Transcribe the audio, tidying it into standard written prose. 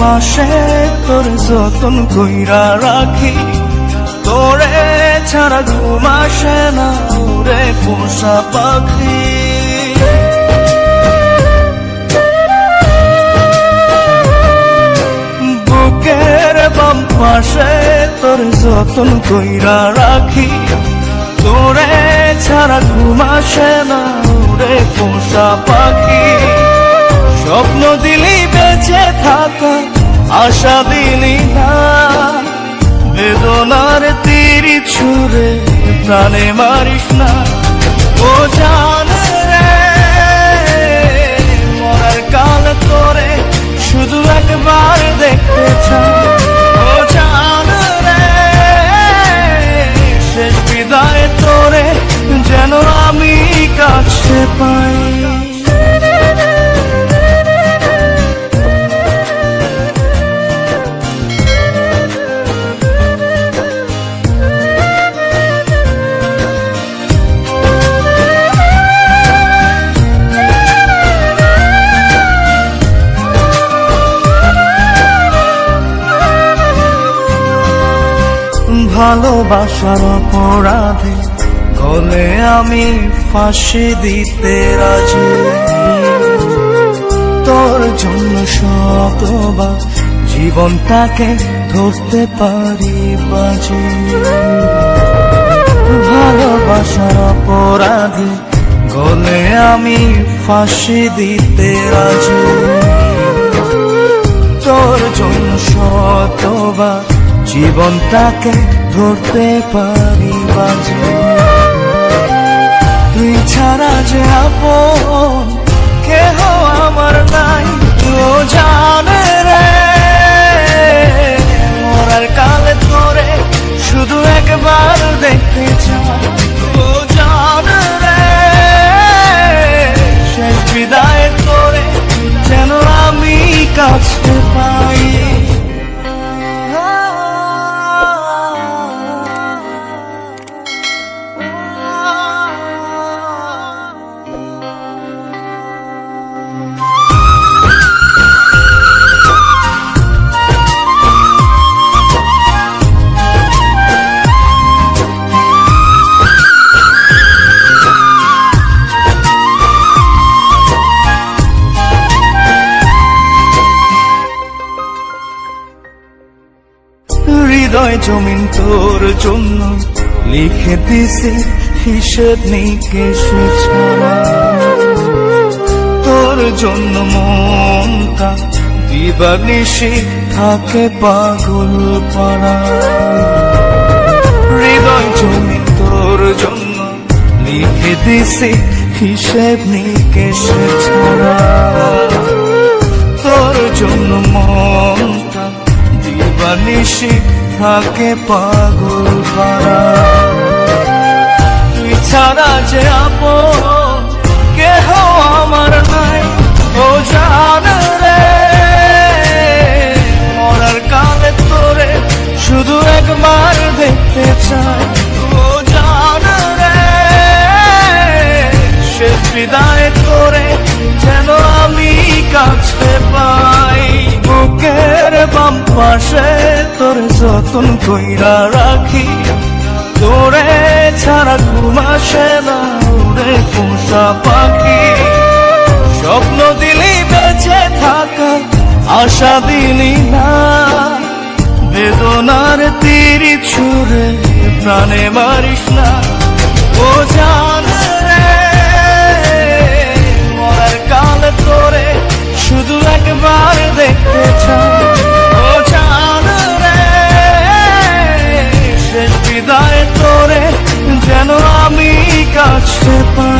পাশে তোর যতন কইরা রাখি, তোরে ছাড়া ঘুম আসে না ওরে পোষা পাখি। বুকের বাম পাশে তোর যতন কইরা রাখি, তোরে ছাড়া ঘুম আসে না ওরে পোষা পাখি। স্বপ্ন দিলি বেঁচে থাকা, আশা দিলি না, বেদনার তীর ছুঁড়ে প্রাণে মারিস না। ও জান রে, মরার কাল তোরে শুধু একবার দেখতে চাই। ও জান রে, শেষ বিদায় তোরে যেন আমি কাছে পাই। ভালোবাসার অপরাধে গলে আমি ফাঁসি দিতে রাজি, তোর জন্য শতবার জীবনটাকে ধরতে পারি বাজি। ভালোবাসার অপরাধে গলে আমি ফাঁসি দিতে রাজি, তোর জন্য শতবার জীবনটাকে ধরতে পারি বাজে। তুই ছাড়া যে আপন কেহ আমার নাই। ও জানে রে, মরার কালে তোরে শুধু একবার দেখতে চাই। ও জানে রে, শেষ বিদায় তোরে যেন আমি কাছে পাই। হৃদয় জমিন তোর জন্য লিখে দিছে হিসেব নিকেশ ছাড়া, তোর জন্য মনটা দিবানিশি থাকে পাগল পাড়া। হৃদয় জমিন তোর জন্য লিখে দিছে হিসেব নিকেশ ছাড়া, তোর জন্য মনটা দিবানিশি থাকে পাগল পাড়া। তুই ছাড়া যে আপন কেহ আমার নাই। ও জান রে, মরার কালে তোরে শুধু একবার দেখতে চাই। ও জান রে, শেষ বিদায় তোরে যেন আমি কাছে পাই। বুকের বাম পাশে তোর যতন কইরা রাখি, তোরে ছাড়া ঘুম আসে না ওরে পোষা পাখি। স্বপ্ন দিলি বেঁচে থাকা, আশা দিলি না, বেদনার তীর ছুঁড়ে প্রাণে মারিস না। ও জান রে, মরার কাল তোরে শুধু একবার দেখতে চাই। ও জান রে, শেষ বিদায় তোরে যেন আমি কাছে পাই।